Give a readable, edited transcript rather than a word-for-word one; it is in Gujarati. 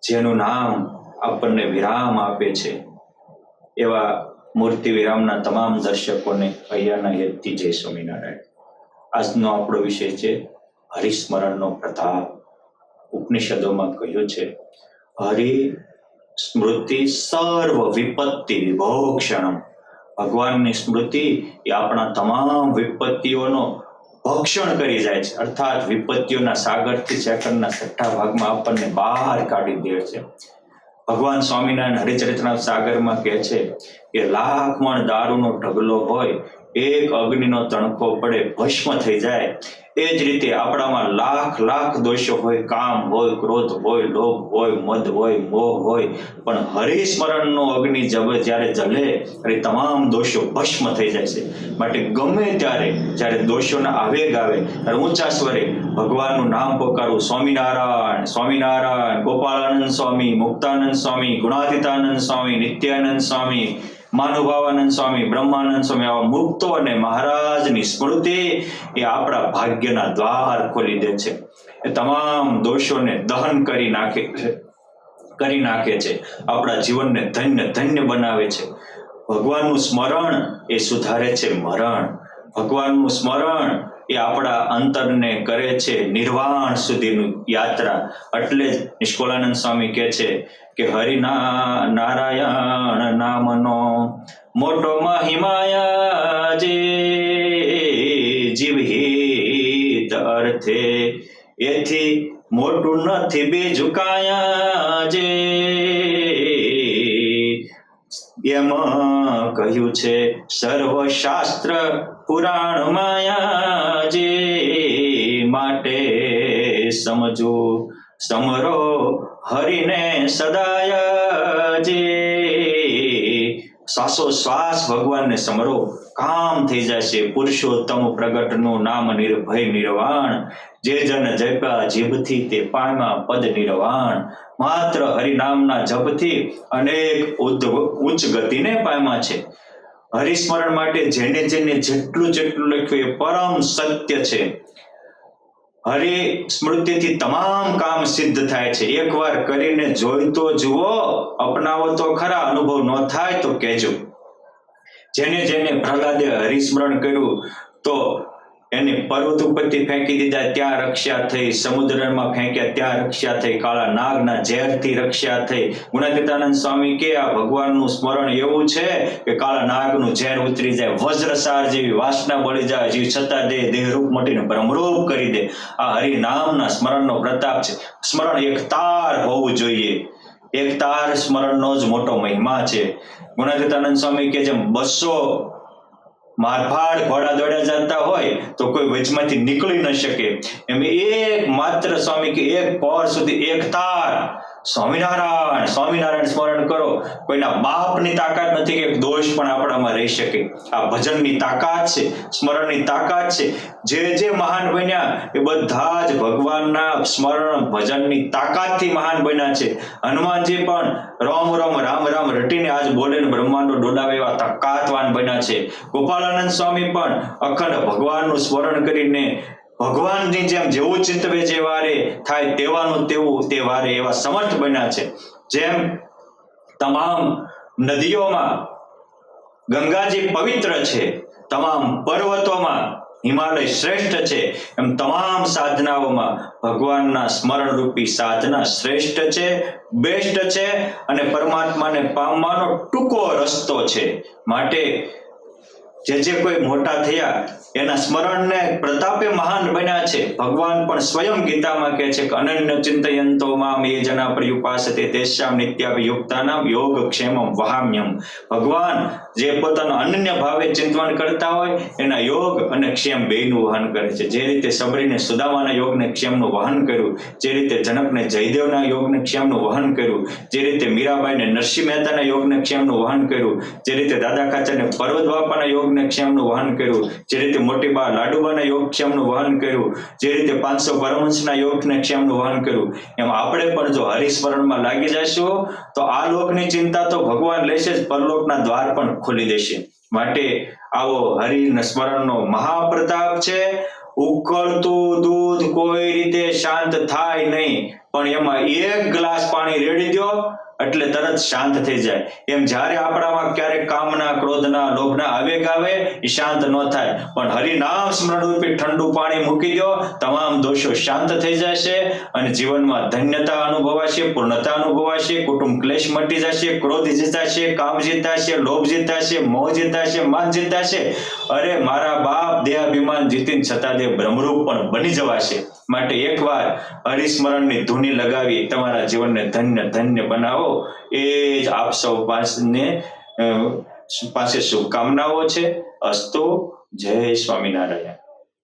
જેનું નામ આપણને વિરામ આપે છે, એવા મૂર્તિ વિરામના તમામ દર્શકોને અહીંયાના હેતથી જય સ્વામિનારાયણ. આજનો આપણો વિષય છે હરિસ્મરણનો પ્રતાપ. ઉપનિષદોમાં કહ્યું છે, હરિ સ્મૃતિ સર્વ વિપત્તિ વિભોક્ષણમ. ભગવાનની સ્મૃતિ એ આપણા તમામ વિપત્તિઓનો ભક્ષણ કરી જાય છે, અર્થાત વિપત્તિઓના સાગરથી સેકન્ડના 6 ભાગમાં આપણને બહાર કાઢી દે છે. ભગવાન સ્વામિનારાયણ હરિચરિત્રનાથ સાગરમાં કહે છે કે લાખ મણ દારૂનો ઢગલો હોય, એક અગ્નિનો તણખો પડે ભસ્મ થઈ જાય. એ જ રીતે આપણામાં લાખ દોષો હોય, કામ હોય, ક્રોધ હોય, લોભ હોય, મદ હોય, મોહ હોય, પણ હરિસ્મરણનો અગ્નિ જ્યારે જલે ત્યારે તમામ દોષો ભસ્મ થઈ જાય છે. માટે ગમે ત્યારે જ્યારે દોષોના આવેગ આવે ત્યારે ઊંચા સ્વરે ભગવાનનું નામ પોકારવું. સ્વામિનારાયણ સ્વામિનારાયણ, ગોપાળાનંદ સ્વામી, મુક્તાનંદ સ્વામી, ગુણાતીતાનંદ સ્વામી, નિત્યાનંદ સ્વામી, માનુભાવાનંદ સ્વામી, બ્રહ્માનંદ સ્વામી, આવા મુક્તો અને મહારાજની સ્મૃતિ એ આપણા ભાગ્યના દ્વાર ખોલી દે છે. એ તમામ દોષોને દહન કરી નાખે છે, આપણા જીવનને ધન્ય બનાવે છે. ભગવાનનું સ્મરણ એ સુધારે છે મરણ. ભગવાનનું સ્મરણ એ આપણા અંતરને કરે છે નિર્વાણ સુધીનું યાત્રા. એટલે જ નિષ્કોળાનંદ સ્વામી કહે છે કે નારાયણ નામનો મોટો મહિમાયા જે જીવહિત અર્થે, એથી મોટું નથી બીજું કાયા જે. એમાં કહ્યું છે સર્વશાસ્ત્ર પુરાણ માયા જે, માટે સમજો સમરો હરિને સદાય જે. શ્વાસોશ્વાસ ભગવાનને સમરો, કામ થઈ જશે. પુરુષોત્તમ પ્રગટનું નામ નિર્ભય નિર્વાણ, જે જન જપ્યા જીભથી તે પામ્યા પદ નિર્વાણ. માત્ર હરિનામના જપથી અનેક ઉચ્ચ ગતિને પામ્યા છે. હરિસ્મરણ માટે જેને જેટલું લખ્યું એ પરમ સત્ય છે. હરિ સ્મૃતિથી તમામ કામ સિદ્ધ થાય છે. એકવાર કરીને જોઈ તો જુઓ, અપનાવો તો ખરા, અનુભવ ન થાય તો કહેજો. જેને પ્રહલાદે હરિસ્મરણ કર્યું તો એને પર્વત ઉપરથી ફેંકી દીધા, ત્યાં રક્ષા થઈ. સમુદ્રમાં ફેંક્યા, ત્યાં રક્ષા થઈ. કાળા નાગના ઝેરથી રક્ષા થઈ. ગુણાતીતાનંદ સ્વામી કે આ ભગવાનનું સ્મરણ એવું છે કે કાળા નાગનું ઝેર ઉતરી જાય, વજ્રસાર જેવી વાસના બળી જાય, જીવ છતાં દેહરૂપ મટીને બ્રહ્મરૂપ કરી દે. આ હરિનામના સ્મરણનો પ્રતાપ છે. સ્મરણ એકતાર હોવું જોઈએ. એકતાર સ્મરણનો જ મોટો મહિમા છે. ગુણાતીતાનંદ સ્વામી કે જેમ 200 મારફાડ ઘોડા દોડ્યા જતા હોય તો કોઈ વચમાંથી નીકળી ન શકે, એમ એક માત્ર સ્વામી કે એક પહોર સુધી એકતાર સ્વામિનારાયણ સ્વામિનારાયણ સ્મરણ કરો. કોઈના બાપની તાકાત નથી કે દોષ પણ આપણામાં રહી શકે. આ ભજનની તાકાત છે, સ્મરણની તાકાત છે. જે મહાન બન્યા એ બધા જ ભગવાનના સ્મરણ ભજનની તાકાતથી મહાન બન્યા છે. હનુમાનજી પણ રોમ રોમ રામ રામ રટીને આજ બોલે ને બ્રહ્માંડો ડોલાવે એવા તાકાતવાન બન્યા છે. ગોપાળાનંદ સ્વામી પણ અખંડ ભગવાનનું સ્મરણ કરીને ભગવાનની જેમ જેવું ચિંતવે જે વારે થાય તેવાનું તેવું તે વારે એવા સમર્થ બન્યા છે. જેમ તમામ નદીઓમાં ગંગાજી પવિત્ર છે, તમામ પર્વતોમાં હિમાલય શ્રેષ્ઠ છે, એમ તમામ સાધનાઓમાં ભગવાનના સ્મરણ રૂપી સાધના શ્રેષ્ઠ છે, બેસ્ટ છે અને પરમાત્માને પામવાનો ટૂંકો રસ્તો છે. માટે જે કોઈ મોટા થયા એના સ્મરણને પ્રતાપે મહાન બન્યા છે. ભગવાન પણ સ્વયં ગીતામાં કહે છે કે અનન્ય ચિંતયંતો મામ યે જના પર્યુપાસતે તેષામ નિત્યાભિયુક્તાનામ યોગક્ષેમમ વહામ્યમ. ભગવાન જે પોતાના અનન્ય ભાવે ચિંતન કરતા હોય એના યોગ અને ક્ષેમ બેયનું વહન કરે છે. જે રીતે સબરીને સુદામાના યોગને ક્ષેમનું વહન કર્યું, જે રીતે જનકને જયદેવના યોગને ક્ષેમનું વહન કર્યું, જે રીતે મીરાબાઈને નરસિંહ મહેતાના યોગને ક્ષેમનું વહન કર્યું, જે રીતે દાદા ખાચરને પર્વત બાપાના યોગને ક્ષેમનું વહન કર્યું, જે રીતે મોટી બા લાડુબાના યોગક્ષેમનું વહન કર્યું, જે રીતે 500 પરમહંસના યોગક્ષેમનું વહન કર્યું, એમ આપણે પણ જો હરિસ્મરણમાં લાગી જઈશું તો આ લોકની ચિંતા તો ભગવાન લેશે જ, પરલોકના દ્વાર પણ ખોલી દેશે. માટે આવો હરિ સ્મરણનો મહાપ્રતાપ છે. ઉકળતું દૂધ કોઈ રીતે શાંત થાય નહીં, પણ એમાં એક ગ્લાસ પાણી રેડી દો એટલે તરત શાંત થઈ જાય. એમ જ્યારે આપણામાં ક્યારેક કામના, ક્રોધના, લોભના આવેગ આવે એ શાંત ન થાય, પણ હરિનામ સ્મરણ રૂપી ઠંડુ પાણી મૂકી દો, તમામ દોષો શાંત થઈ જશે અને જીવનમાં ધન્યતા અનુભવાશે, પૂર્ણતા અનુભવાશે, કુટુંબ ક્લેશ મટી જશે, ક્રોધ જીતાશે, કામ જીતાશે, લોભ જીતાશે, મોહ જીતાશે, માન જીતાશે. અરે મારા બાપ દેહાભિમાન જીતીને છતાં તે બ્રહ્મરૂપ પણ બની જવાશે. માટે એકવાર હરિસ્મરણની ધૂની લગાવી તમારા જીવનને ધન્ય ધન્ય બનાવો, એ જ આપ સૌ પાસે શુભકામનાઓ છે. અસ્તુ. જય સ્વામિનારાયણ.